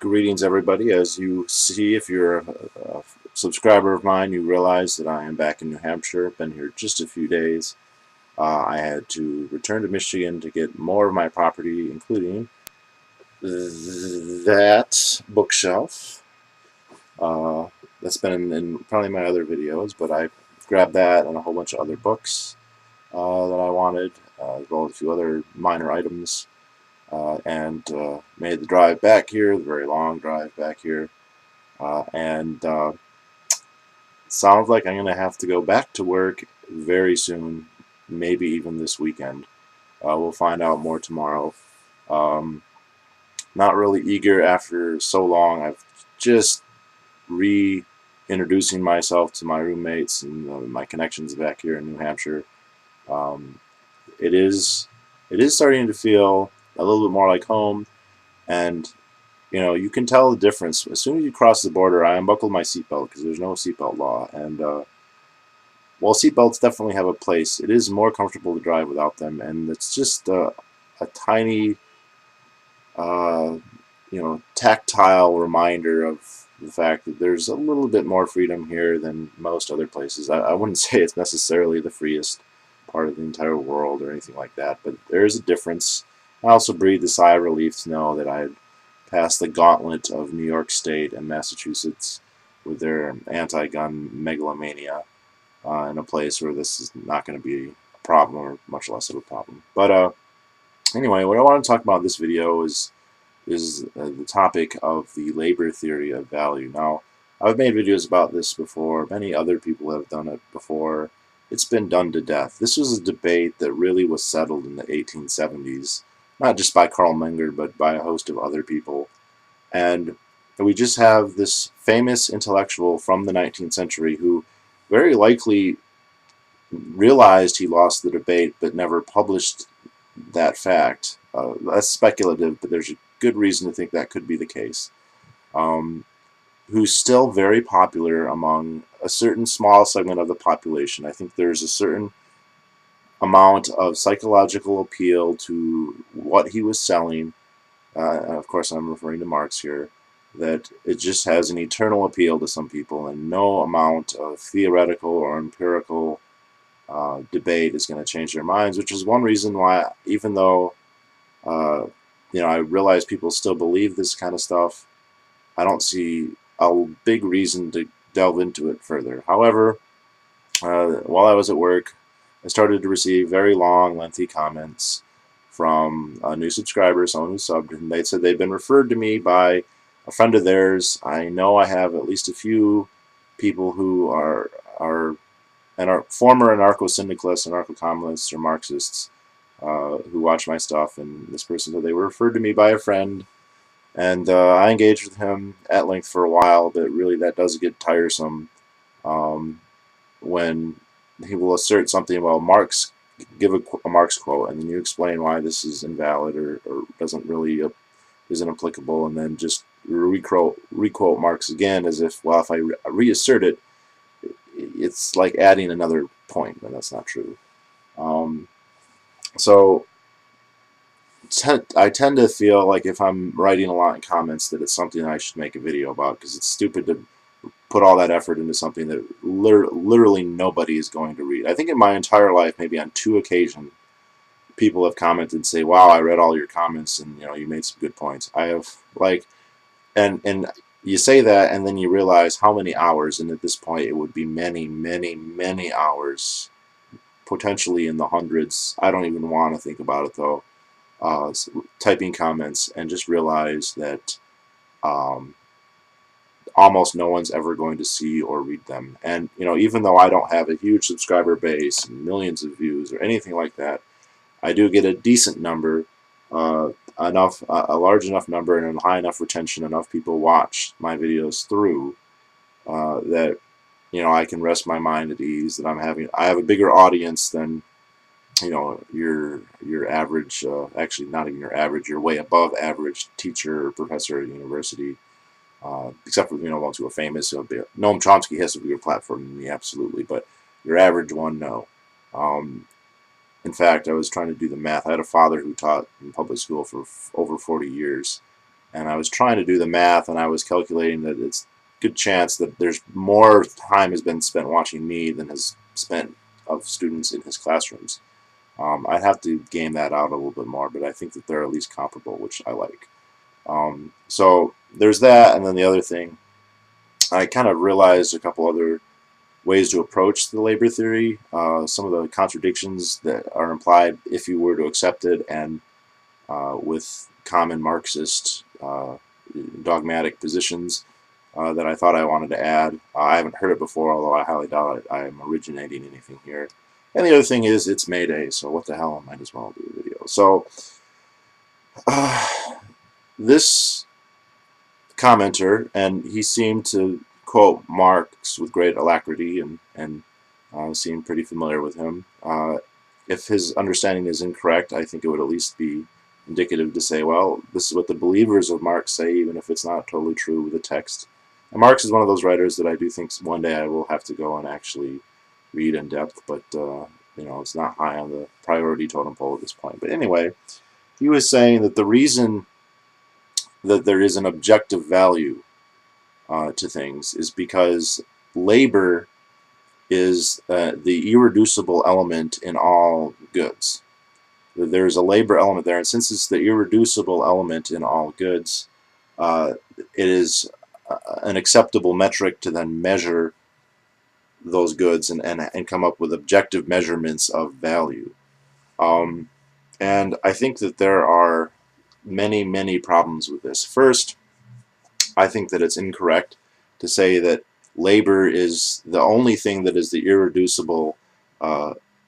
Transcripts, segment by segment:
Greetings, everybody. As you see, if you're a subscriber of mine, you realize that I am back in New Hampshire. Been here just a few days. I had to return to Michigan to get more of my property, including that bookshelf. That's been in probably my other videos, but I grabbed that and a whole bunch of other books that I wanted, as well as a few other minor items. And made the drive back here, the very long drive back here, and sounds like I'm going to have to go back to work very soon, maybe even this weekend. We'll find out more tomorrow. Um, Not really eager after so long. I've just reintroducing myself to my roommates and my connections back here in New Hampshire. Um, it is starting to feel a little bit more like home, and you can tell the difference as soon as you cross the border. I unbuckled my seatbelt because there's no seatbelt law, and while seatbelts definitely have a place, it is more comfortable to drive without them, and it's just a tiny, uh, tactile reminder of the fact that there's a little bit more freedom here than most other places. I wouldn't say it's necessarily the freest part of the entire world or anything like that, but there is a difference. I also breathed a sigh of relief to know that I had passed the gauntlet of New York State and Massachusetts with their anti-gun megalomania in a place where this is not going to be a problem, or much less of a problem. But anyway, what I want to talk about in this video is the topic of the labor theory of value. Now, I've made videos about this before. Many other people have done it before. It's been done to death. This was a debate that really was settled in the 1870s, not just by Carl Menger, but by a host of other people. And we just have this famous intellectual from the 19th century who very likely realized he lost the debate but never published that fact. That's speculative, but there's a good reason to think that could be the case. Who's still very popular among a certain small segment of the population. I think there's a certain amount of psychological appeal to what he was selling. Of course, I'm referring to Marx here. That it just has an eternal appeal to some people, and no amount of theoretical or empirical debate is going to change their minds, which is one reason why, even though I realize people still believe this kind of stuff, I don't see a big reason to delve into it further. However, while I was at work, I started to receive very long, lengthy comments from a new subscriber, someone who subbed, and they said they'd been referred to me by a friend of theirs. I know I have at least a few people who are former anarcho-syndicalists, anarcho-communists, or Marxists who watch my stuff, and this person said they were referred to me by a friend, and I engaged with him at length for a while, but really that does get tiresome when he will assert something, well, Marx, give a Marx quote, and then you explain why this is invalid or doesn't really isn't applicable, and then just requote Marx again as if, well, if I reassert it, it's like adding another point, and that's not true. So I tend to feel like if I'm writing a lot in comments that it's something I should make a video about, because it's stupid to put all that effort into something that literally nobody is going to read. I think in my entire life, maybe on 2 occasions, people have commented and say, wow, I read all your comments and you made some good points. I have, like, and you say that and then you realize how many hours, and at this point it would be many, many, many hours, potentially in the hundreds. I don't even want to think about it though. Typing comments and just realize that almost no one's ever going to see or read them. And even though I don't have a huge subscriber base and millions of views or anything like that, I do get a decent number, a large enough number and a high enough retention. Enough people watch my videos through that I can rest my mind at ease that I have a bigger audience than your average, actually not even your average, you're way above average teacher or professor at a university, except for ones who are famous. So Noam Chomsky has a bigger platform than me, absolutely, but your average one, no. In fact, I was trying to do the math. I had a father who taught in public school for over 40 years, And I was trying to do the math, and I was calculating that it's a good chance that there's more time has been spent watching me than has spent of students in his classrooms. I'd have to game that out a little bit more, but I think that they're at least comparable, which I like. So there's that, and then the other thing, I kind of realized a couple other ways to approach the labor theory, some of the contradictions that are implied if you were to accept it, and with common Marxist dogmatic positions that I thought I wanted to add. I haven't heard it before, although I highly doubt it. I am originating anything here. And the other thing is, it's May Day, so what the hell, I might as well do a video. So, this commenter, and he seemed to quote Marx with great alacrity, and seemed pretty familiar with him. If his understanding is incorrect, I think it would at least be indicative to say, well, this is what the believers of Marx say, even if it's not totally true with the text. And Marx is one of those writers that I do think one day I will have to go and actually read in depth, but it's not high on the priority totem pole at this point. But anyway, he was saying that the reason that there is an objective value to things is because labor is the irreducible element in all goods. There's a labor element there, and since it's the irreducible element in all goods, it is an acceptable metric to then measure those goods and come up with objective measurements of value. And I think that there are many, many problems with this. First, I think that it's incorrect to say that labor is the only thing that is the irreducible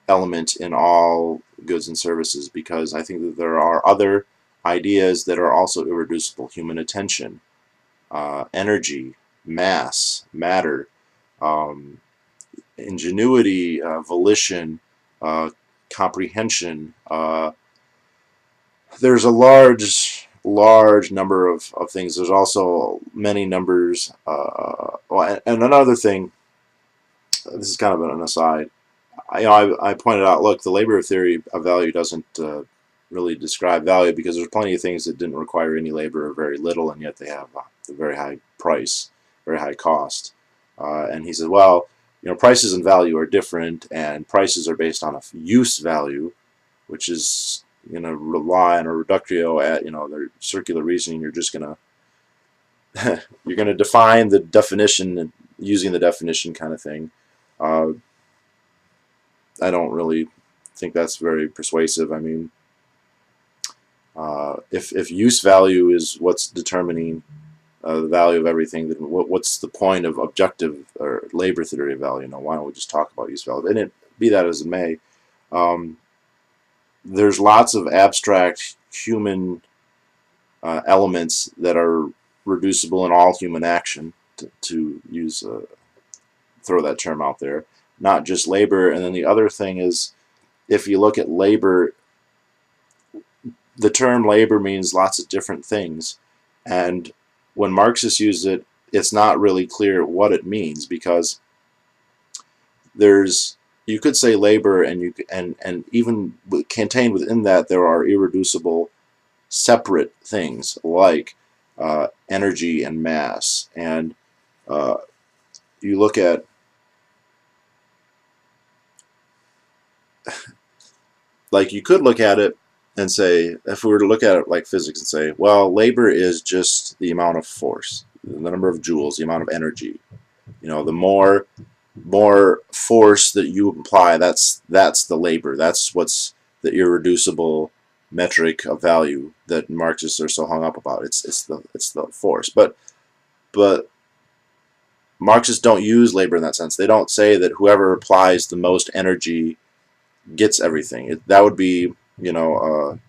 element in all goods and services, because I think that there are other ideas that are also irreducible. Human attention, energy, mass, matter, ingenuity, volition, comprehension. There's a large number of things. There's also many numbers. And another thing, this is kind of an aside, I pointed out, look, the labor theory of value doesn't really describe value, because there's plenty of things that didn't require any labor or very little, and yet they have a very high price, very high cost. And he said, well, prices and value are different, and prices are based on a use value, which is rely on a reductio at their circular reasoning. You're just gonna you're gonna define the definition using the definition kind of thing. I don't really think that's very persuasive. I mean, if use value is what's determining the value of everything, then what's the point of objective or labor theory of value? Why don't we just talk about use value? And be that as it may, there's lots of abstract human elements that are reducible in all human action, to use throw that term out there, not just labor. And then the other thing is, if you look at labor, the term labor means lots of different things, and when Marxists use it, it's not really clear what it means, because you could say labor, and even contained within that there are irreducible separate things like energy and mass. And you look at like, you could look at it and say, if we were to look at it like physics and say, well, labor is just the amount of force, the number of joules, the amount of energy. The more force that you apply, that's the labor. That's what's the irreducible metric of value that Marxists are so hung up about. It's the force. But Marxists don't use labor in that sense. They don't say that whoever applies the most energy gets everything. That would be an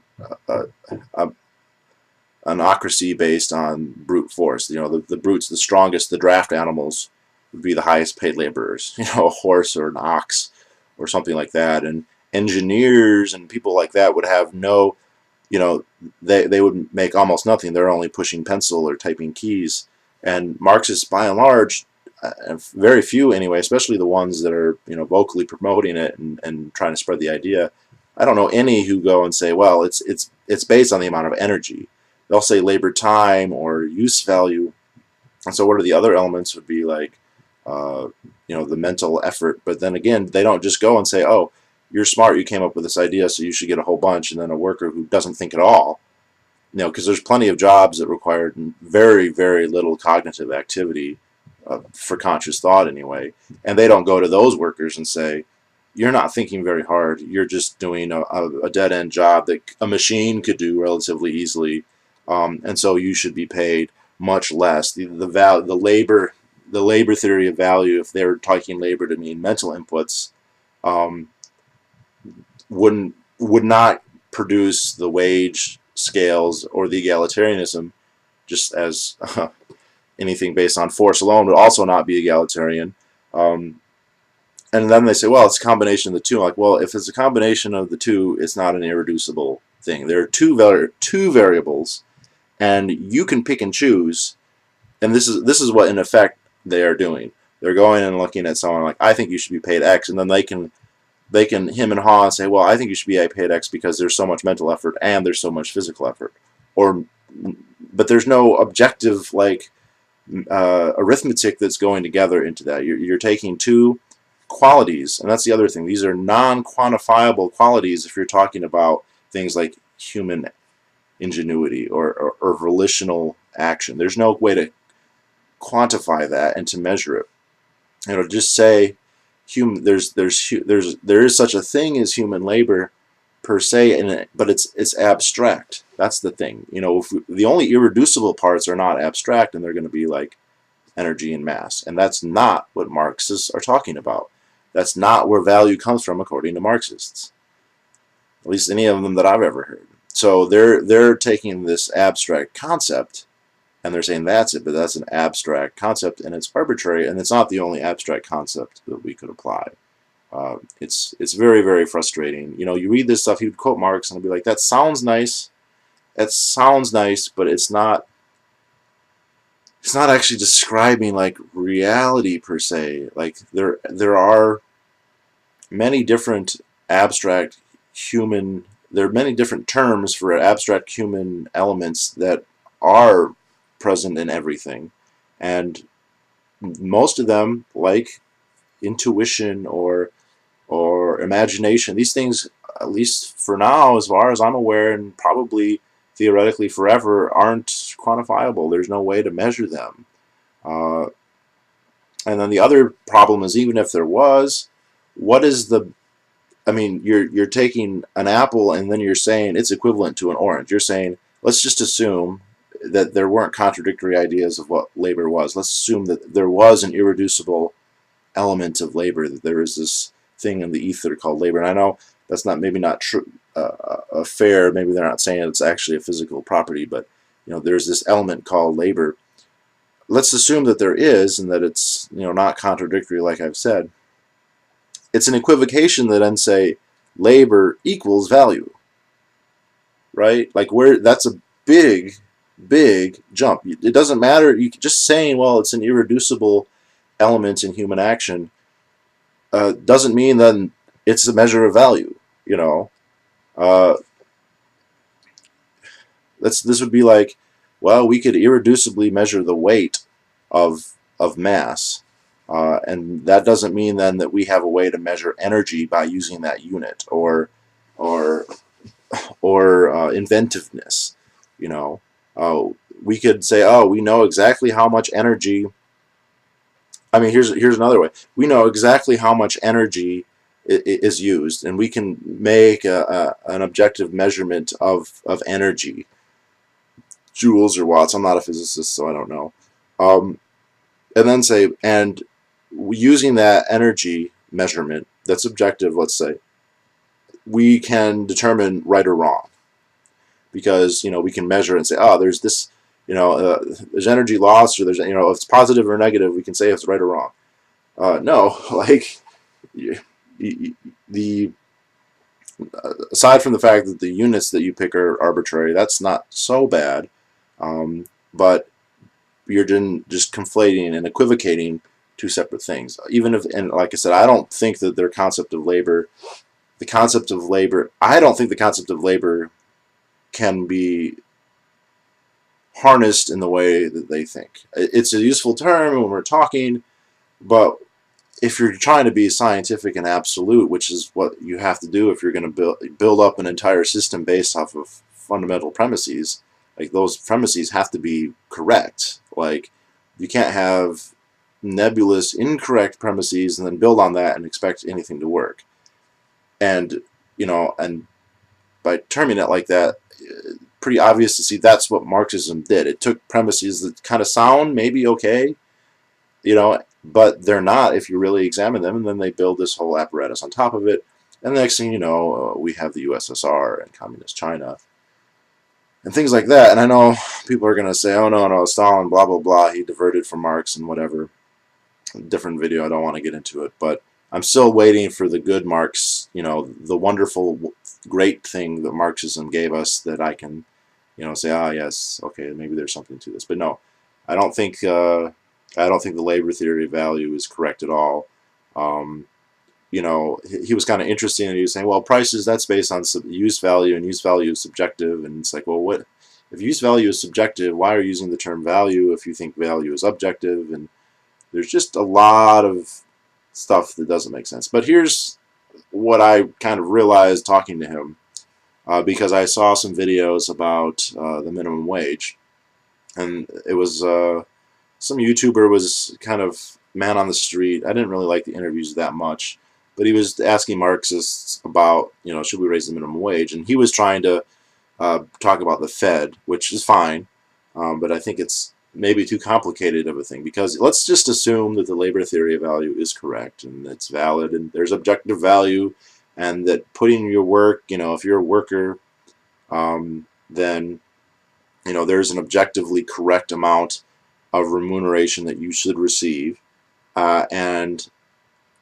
ocracy based on brute force. The brutes, the strongest, the draft animals would be the highest paid laborers. A horse or an ox or something like that. And engineers and people like that would have no, they would make almost nothing. They're only pushing pencil or typing keys. And Marxists, by and large, very few anyway, especially the ones that are vocally promoting it and trying to spread the idea, I don't know any who go and say, well, it's based on the amount of energy. they'll say labor time or use value. And so what are the other elements would be like, the mental effort. But then again, they don't just go and say, oh, you're smart, you came up with this idea, so you should get a whole bunch, and then a worker who doesn't think at all. Because there's plenty of jobs that require very, very little cognitive activity for conscious thought anyway. And they don't go to those workers and say, you're not thinking very hard, you're just doing a dead-end job that a machine could do relatively easily, and so you should be paid much less. The labor theory of value, if they're taking labor to mean mental inputs, would not produce the wage scales or the egalitarianism, just as anything based on force alone would also not be egalitarian. And then they say, well, it's a combination of the two. I'm like, well, if it's a combination of the two, it's not an irreducible thing. There are two variables, and you can pick and choose. And this is what in effect they are doing. They're going and looking at someone like, I think you should be paid X, and then they can him and haw and say, well, I think you should be paid X because there's so much mental effort and there's so much physical effort. But there's no objective arithmetic that's going together into that. You're taking two qualities, and that's the other thing. These are non-quantifiable qualities if you're talking about things like human ingenuity or volitional action. There's no way to quantify that and to measure it. Just say there is such a thing as human labor per se, but it's abstract. That's the thing. The only irreducible parts are not abstract, and they're going to be like energy and mass, and that's not what Marxists are talking about. That's not where value comes from, according to Marxists. At least any of them that I've ever heard. So they're taking this abstract concept, and they're saying that's it, but that's an abstract concept, and it's arbitrary, and it's not the only abstract concept that we could apply. It's very, very frustrating. You read this stuff, you'd quote Marx, and it'd be like, that sounds nice. That sounds nice, but it's not actually describing like reality per se. Like there are many different abstract human. There are many different terms for abstract human elements that are present in everything, and most of them, like intuition or imagination, these things, at least for now, as far as I'm aware, and probably theoretically forever, aren't quantifiable. There's no way to measure them. And then the other problem is, even if there was, what is the... I mean, you're taking an apple and then you're saying it's equivalent to an orange. You're saying, let's just assume that there weren't contradictory ideas of what labor was. Let's assume that there was an irreducible element of labor, that there is this thing in the ether called labor. And I know that's maybe not true, fair. Maybe they're not saying it's actually a physical property, but there's this element called labor. Let's assume that there is, and that it's not contradictory, like I've said. It's an equivocation that then say labor equals value, right? Like that's a big jump. It doesn't matter. You just saying, well, it's an irreducible element in human action doesn't mean then it's a measure of value. This would be like, well, we could irreducibly measure the weight of mass, and that doesn't mean then that we have a way to measure energy by using that unit, or inventiveness. We could say, oh, we know exactly how much energy. I mean, here's another way. We know exactly how much energy is used, and we can make an objective measurement of energy, joules or watts. I'm not a physicist, so I don't know. And then say, and using that energy measurement that's objective, let's say, we can determine right or wrong, because we can measure and say, oh, there's this, there's energy loss, or there's, if it's positive or negative, we can say if it's right or wrong. No, like aside from the fact that the units that you pick are arbitrary, that's not so bad, but you're just conflating and equivocating two separate things. Even if, and like I said, I don't think that their concept of labor, I don't think the concept of labor can be harnessed in the way that they think. It's a useful term when we're talking, but if you're trying to be scientific and absolute, which is what you have to do if you're going to build up an entire system based off of fundamental premises, like those premises have to be correct. Like you can't have nebulous, incorrect premises and then build on that and expect anything to work. And and by terming it like that, pretty obvious to see that's what Marxism did. It took premises that kind of sound maybe okay, but they're not if you really examine them, and then they build this whole apparatus on top of it, and the next thing you know, we have the USSR and Communist China and things like that. And I know people are going to say, oh no, Stalin, blah, blah, blah, he diverted from Marx and whatever. Different video, I don't want to get into it, but I'm still waiting for the good Marx, the wonderful, great thing that Marxism gave us that I can, say, ah, yes, okay, maybe there's something to this. But no, I don't think the labor theory of value is correct at all. He was kind of interesting, and he was saying, well, prices, that's based on use value, and use value is subjective. And it's like, well, what if use value is subjective? Why are you using the term value if you think value is objective? And there's just a lot of stuff that doesn't make sense. But here's what I kind of realized talking to him, because I saw some videos about the minimum wage, and it was some YouTuber was kind of man on the street. I didn't really like the interviews that much, but he was asking Marxists about, should we raise the minimum wage? And he was trying to talk about the Fed, which is fine, but I think it's maybe too complicated of a thing, because let's just assume that the labor theory of value is correct and it's valid and there's objective value, and that putting your work, if you're a worker, then there's an objectively correct amount of remuneration that you should receive, and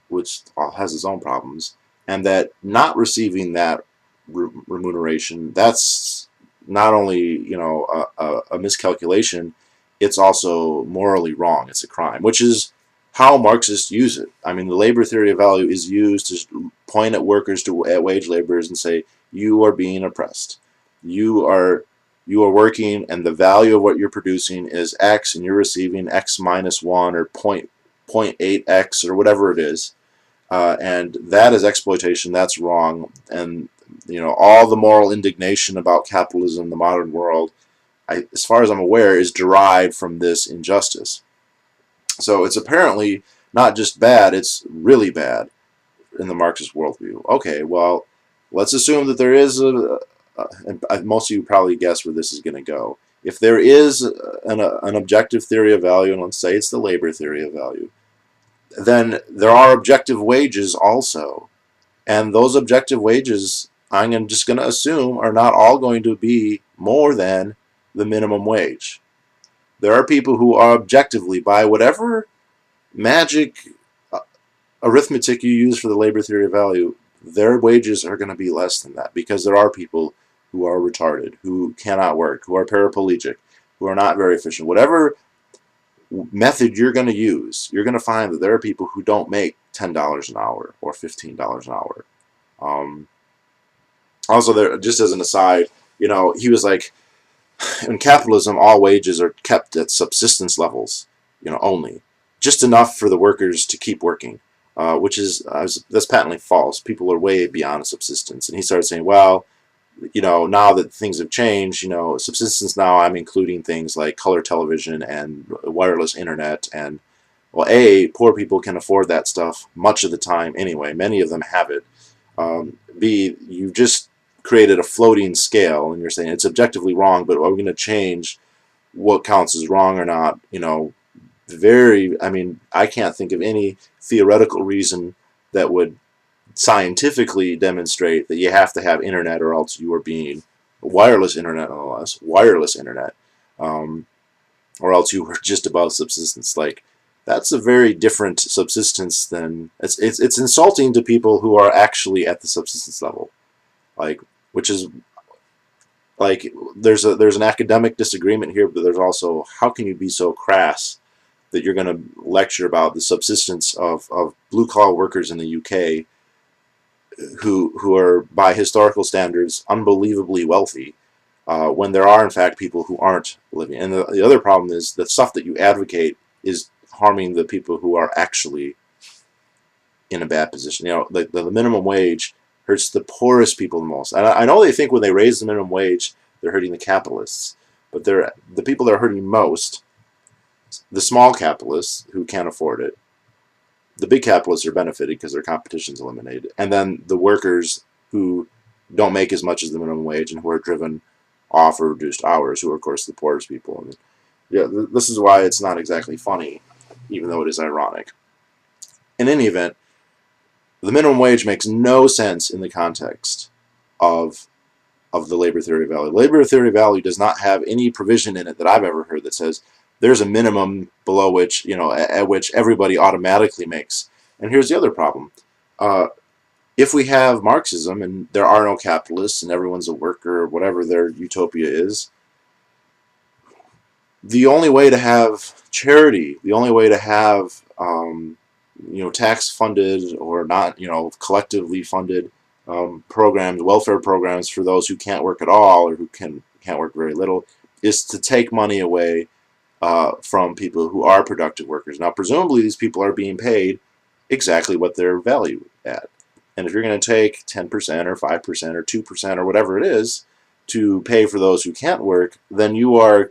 which has its own problems, and that not receiving that remuneration, that's not only a miscalculation, it's also morally wrong. It's a crime, which is how Marxists use it. I mean, the labor theory of value is used to point at workers, at wage laborers, and say, you are being oppressed. You are working, and the value of what you're producing is X, and you're receiving X minus 1 or 0.8X or whatever it is. And that is exploitation. That's wrong. And all the moral indignation about capitalism, the modern world, as far as I'm aware, is derived from this injustice. So it's apparently not just bad, it's really bad in the Marxist worldview. Okay, well, let's assume that there is and most of you probably guess where this is going to go. If there is an objective theory of value, and let's say it's the labor theory of value, then there are objective wages also. And those objective wages, I'm just going to assume, are not all going to be more than the minimum wage. There are people who are objectively, by whatever magic arithmetic you use for the labor theory of value, their wages are going to be less than that, because there are people who are retarded, who cannot work, who are paraplegic, who are not very efficient. Whatever method you're going to use, you're going to find that there are people who don't make $10 an hour or $15 an hour. Also, there, just as an aside, he was like, in capitalism, all wages are kept at subsistence levels, only. Just enough for the workers to keep working, which is, that's patently false. People are way beyond subsistence. And he started saying, well, now that things have changed, subsistence now, I'm including things like color television and wireless internet. And, well, A, poor people can afford that stuff much of the time anyway. Many of them have it. B, you just created a floating scale, and you're saying it's objectively wrong, but are we going to change what counts as wrong or not? I mean, I can't think of any theoretical reason that would scientifically demonstrate that you have to have internet or else you are being wireless internet, nonetheless, wireless internet, or else you were just above subsistence. Like, that's a very different subsistence than it's insulting to people who are actually at the subsistence level, like, which is like there's an academic disagreement here, but there's also, how can you be so crass that you're going to lecture about the subsistence of blue-collar workers in the UK who are, by historical standards, unbelievably wealthy, when there are in fact people who aren't living. And the other problem is the stuff that you advocate is harming the people who are actually in a bad position. You know, the minimum wage hurts the poorest people the most. And I know they think when they raise the minimum wage, they're hurting the capitalists, but they're the people that are hurting most, the small capitalists who can't afford it. The big capitalists are benefited because their competition's eliminated, and then the workers who don't make as much as the minimum wage and who are driven off or reduced hours, who are of course the poorest people. And yeah, this is why it's not exactly funny, even though it is ironic. In any event, the minimum wage makes no sense in the context of the labor theory of value. Labor theory of value does not have any provision in it that I've ever heard that says there's a minimum below which, you know, at which everybody automatically makes. And here's the other problem. If we have Marxism and there are no capitalists and everyone's a worker or whatever their utopia is, the only way to have charity, the only way to have you know, tax-funded or not, you know, collectively funded programs, welfare programs for those who can't work at all or who can't work very little, is to take money away from people who are productive workers. Now, presumably, these people are being paid exactly what they're valued at. And if you're going to take 10% or 5% or 2% or whatever it is to pay for those who can't work, then you are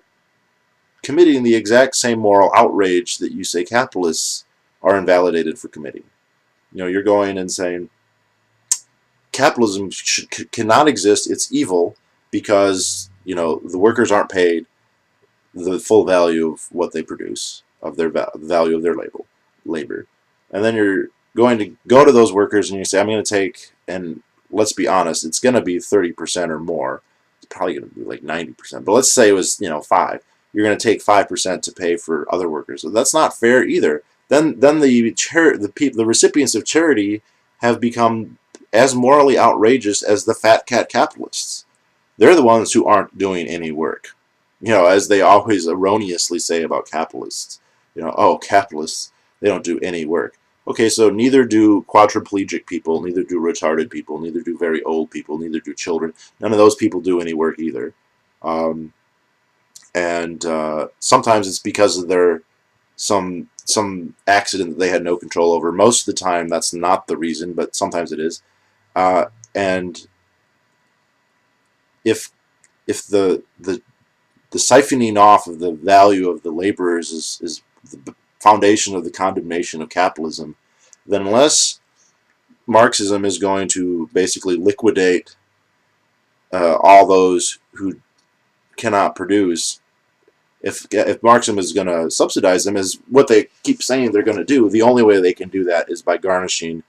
committing the exact same moral outrage that you say capitalists are invalidated for committing. You know, you're going and saying capitalism cannot exist, it's evil, because, you know, the workers aren't paid the full value of what they produce, of their value of their labor. And then you're going to go to those workers and you say, I'm going to take, and let's be honest, it's going to be 30% or more. It's probably going to be like 90%. But let's say it was, you know, 5. You're going to take 5% to pay for other workers. So that's not fair either. Then the recipients of charity have become as morally outrageous as the fat cat capitalists. They're the ones who aren't doing any work. You know, as they always erroneously say about capitalists. You know, oh, capitalists, they don't do any work. Okay, so neither do quadriplegic people, neither do retarded people, neither do very old people, neither do children. None of those people do any work either. Sometimes it's because of their some accident that they had no control over. Most of the time, that's not the reason, but sometimes it is. And if the siphoning off of the value of the laborers is the foundation of the condemnation of capitalism, then unless Marxism is going to basically liquidate all those who cannot produce, if Marxism is going to subsidize them, is what they keep saying they're going to do, the only way they can do that is by garnishing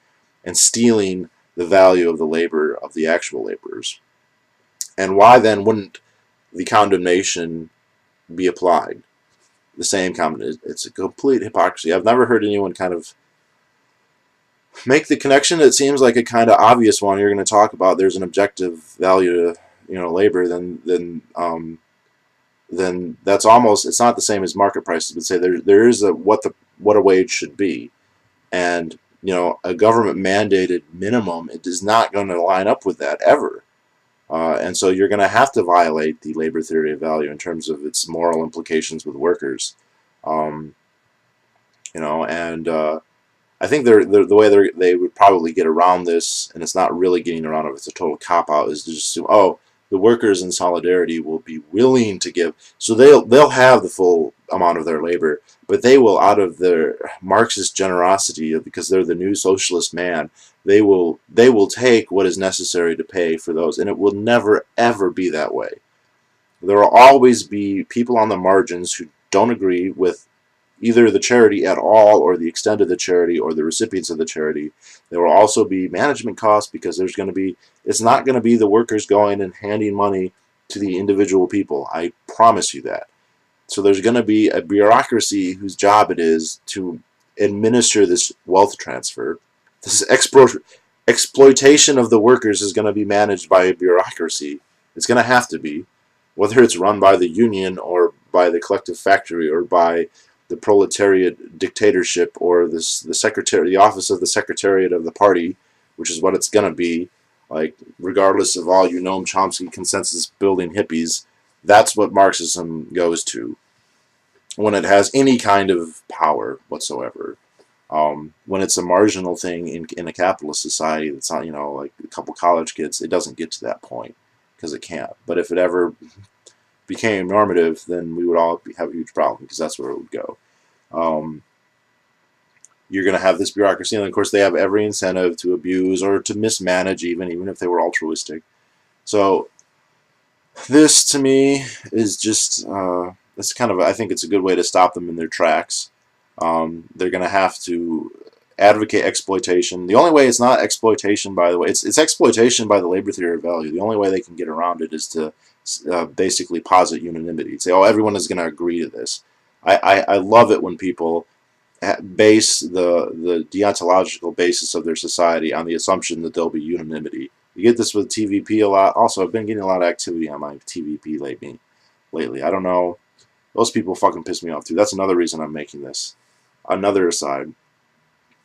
and stealing the value of the labor of the actual laborers. And why then wouldn't the condemnation be applied? The same condemnation. It's a complete hypocrisy. I've never heard anyone kind of make the connection. It seems like a kind of obvious one. You're going to talk about there's an objective value to, you know, labor, then that's almost, it's not the same as market prices, but say there is what a wage should be, and, you know, a government mandated minimum, it is not going to line up with that ever. And so you're going to have to violate the labor theory of value in terms of its moral implications with workers. You know, and I think the way they would probably get around this, and it's not really getting around it, it's a total cop-out, is to just assume, oh, the workers in solidarity will be willing to give, so they'll have the full amount of their labor, but they will, out of their Marxist generosity, because they're the new socialist man, they will take what is necessary to pay for those, and it will never ever be that way. There will always be people on the margins who don't agree with either the charity at all, or the extent of the charity, or the recipients of the charity. There will also be management costs, because there's going to be, it's not going to be the workers going and handing money to the individual people. I promise you that. So there's going to be a bureaucracy whose job it is to administer this wealth transfer. This exploitation of the workers is going to be managed by a bureaucracy. It's going to have to be, whether it's run by the union or by the collective factory or by the proletariat dictatorship or the office of the secretariat of the party, which is what it's going to be. Like, regardless of all you Noam Chomsky consensus building hippies, that's what Marxism goes to when it has any kind of power whatsoever. When it's a marginal thing in a capitalist society that's not, like a couple college kids, it doesn't get to that point because it can't. But if it ever became normative, then we would all have a huge problem because that's where it would go. Um, you're going to have this bureaucracy, and of course they have every incentive to abuse or to mismanage, even if they were altruistic. So this, to me, is just it's kind of, I think it's a good way to stop them in their tracks. They're going to have to advocate exploitation. The only way it's not exploitation, by the way, it's exploitation by the labor theory of value. The only way they can get around it is to basically posit unanimity. Say, oh, everyone is going to agree to this. I love it when people base the deontological basis of their society on the assumption that there'll be unanimity. You get this with TVP a lot. Also, I've been getting a lot of activity on my TVP lately. I don't know. Those people fucking piss me off too. That's another reason I'm making this. Another aside.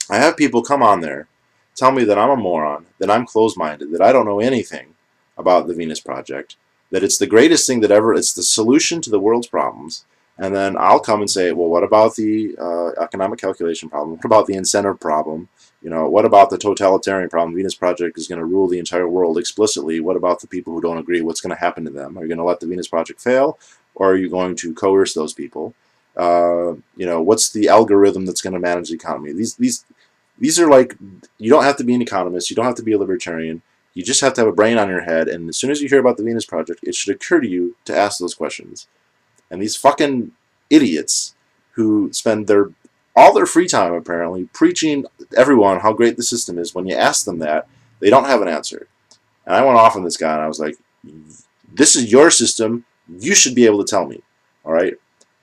I have people come on there, tell me that I'm a moron, that I'm closed-minded, that I don't know anything about the Venus Project, that it's the greatest thing that ever, it's the solution to the world's problems. And then I'll come and say, well, what about the economic calculation problem? What about the incentive problem? What about the totalitarian problem? Venus Project is going to rule the entire world explicitly. What about the people who don't agree? What's going to happen to them? Are you going to let the Venus Project fail? Or are you going to coerce those people? What's the algorithm that's going to manage the economy? These are like, you don't have to be an economist. You don't have to be a libertarian. You just have to have a brain on your head. And as soon as you hear about the Venus Project, it should occur to you to ask those questions. And these fucking idiots who spend all their free time, apparently, preaching everyone how great the system is, when you ask them that, they don't have an answer. And I went off on this guy, and I was like, this is your system. You should be able to tell me. All right?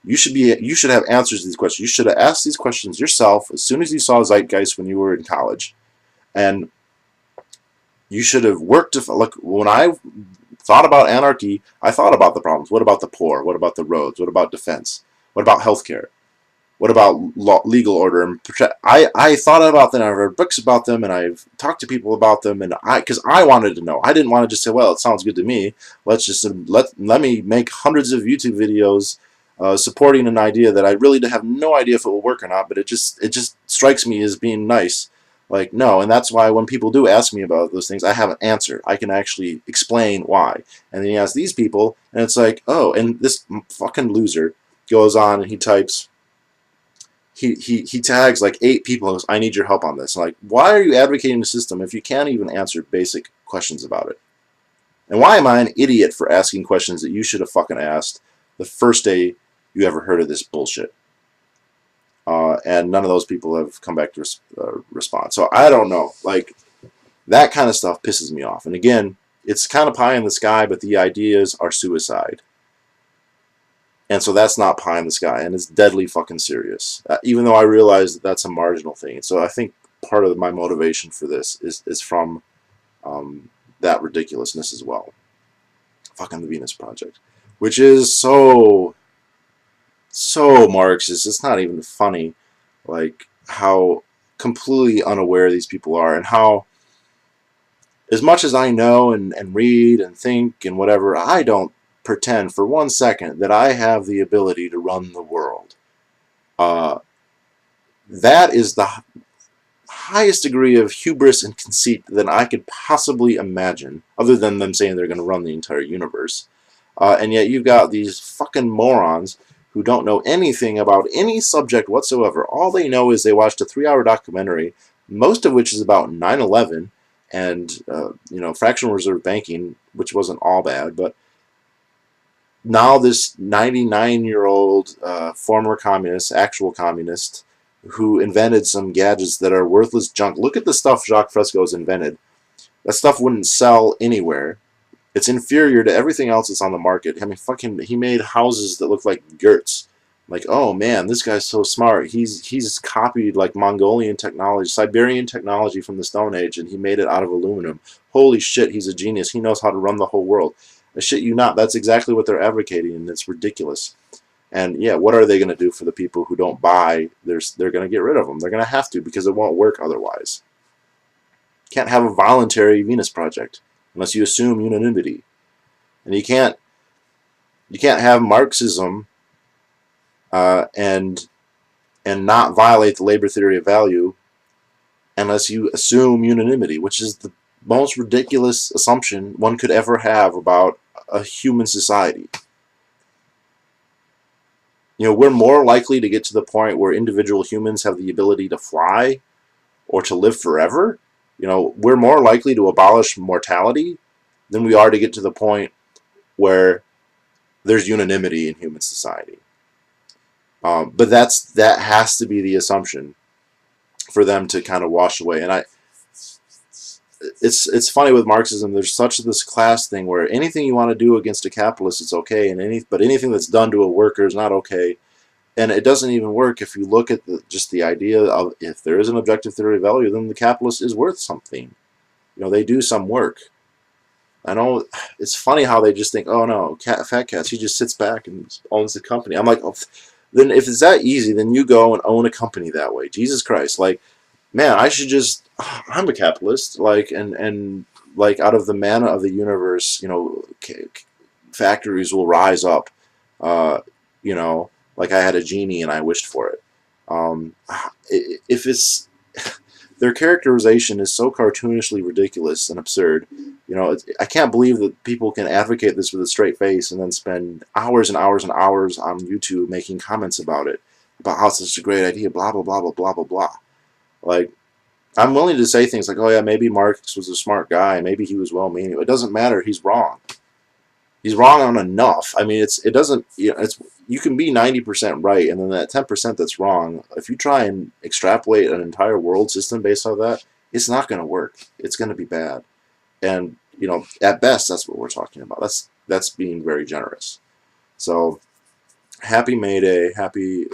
You should have answers to these questions. You should have asked these questions yourself as soon as you saw Zeitgeist when you were in college. And you should have worked to, like, when I thought about anarchy, I thought about the problems. What about the poor? What about the roads? What about defense? What about healthcare? What about legal order? And I thought about them. I've read books about them, and I've talked to people about them, and because I wanted to know. I didn't want to just say, well, it sounds good to me. Let's just let me make hundreds of YouTube videos supporting an idea that I really have no idea if it will work or not, but it just strikes me as being nice. Like, no, and that's why when people do ask me about those things, I have an answer. I can actually explain why. And then you ask these people, and it's like, oh, and this fucking loser goes on and he types, he tags like 8 people and goes, I need your help on this. I'm like, why are you advocating the system if you can't even answer basic questions about it? And why am I an idiot for asking questions that you should have fucking asked the first day you ever heard of this bullshit? And none of those people have come back to respond. So I don't know. Like, that kind of stuff pisses me off. And again, it's kind of pie in the sky, but the ideas are suicide. And so that's not pie in the sky, and it's deadly fucking serious. Even though I realize that that's a marginal thing. So I think part of my motivation for this is from that ridiculousness as well. Fucking the Venus Project. Which is so Marxist. It's not even funny, like, how completely unaware these people are, and how, as much as I know and read and think and whatever, I don't pretend for 1 second that I have the ability to run the world. That is the highest degree of hubris and conceit that I could possibly imagine, other than them saying they're going to run the entire universe. And yet you've got these fucking morons who don't know anything about any subject whatsoever. All they know is they watched a 3-hour documentary, most of which is about 9/11 and fractional reserve banking, which wasn't all bad. But now this 99-year-old former communist, actual communist, who invented some gadgets that are worthless junk. Look at the stuff Jacques Fresco's invented. That stuff wouldn't sell anywhere. It's inferior to everything else that's on the market. I mean, he made houses that look like Gertz. Like, oh man, this guy's so smart. He's copied like Mongolian technology, Siberian technology from the Stone Age, and he made it out of aluminum. Holy shit, he's a genius. He knows how to run the whole world. I shit you not. That's exactly what they're advocating, and it's ridiculous. And yeah, what are they going to do for the people who don't buy? They're going to get rid of them. They're going to have to, because it won't work otherwise. can't have a voluntary Venus project unless you assume unanimity. And you can't have Marxism and not violate the labor theory of value unless you assume unanimity, which is the most ridiculous assumption one could ever have about a human society. You know, we're more likely to get to the point where individual humans have the ability to fly or to live forever. You know, we're more likely to abolish mortality than we are to get to the point where there's unanimity in human society. But that has to be the assumption for them to kind of wash away. And it's funny with Marxism. There's such this class thing where anything you want to do against a capitalist is okay, and but anything that's done to a worker is not okay. And it doesn't even work if you look at just the idea of if there is an objective theory of value, then the capitalist is worth something. You know, they do some work. I know it's funny how they just think, oh no, Fat Cats, he just sits back and owns the company. I'm like, oh, then if it's that easy, then you go and own a company that way. Jesus Christ, like, man, I should just, I'm a capitalist, like, and like out of the manna of the universe, you know, factories will rise up, you know, like I had a genie and I wished for it. If it's their characterization is so cartoonishly ridiculous and absurd. You know, I can't believe that people can advocate this with a straight face and then spend hours and hours and hours on YouTube making comments about it, about how it's such a great idea, blah, blah, blah, blah, blah, blah, blah. Like, I'm willing to say things like, oh yeah, maybe Marx was a smart guy, maybe he was well-meaning. It doesn't matter, he's wrong. He's wrong on enough. I mean, it doesn't, you know, you can be 90% right, and then that 10% that's wrong, if you try and extrapolate an entire world system based on that, it's not going to work. It's going to be bad. And, you know, at best, that's what we're talking about. That's being very generous. So, happy May Day, happy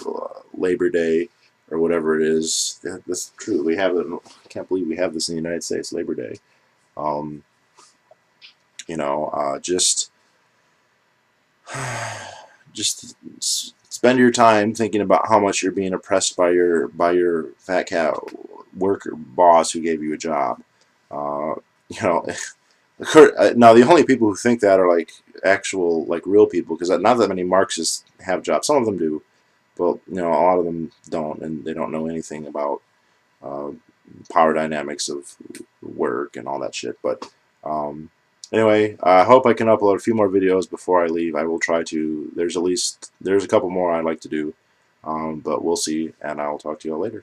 Labor Day, or whatever it is. That's true. We have it. I can't believe we have this in the United States, Labor Day. You know, just spend your time thinking about how much you're being oppressed by your fat cat worker boss who gave you a job. You know, now the only people who think that are like actual like real people, because not that many Marxists have jobs. Some of them do, but you know, a lot of them don't, and they don't know anything about power dynamics of work and all that shit. But anyway, I hope I can upload a few more videos before I leave. I will try to. There's a couple more I'd like to do, but we'll see, and I'll talk to you all later.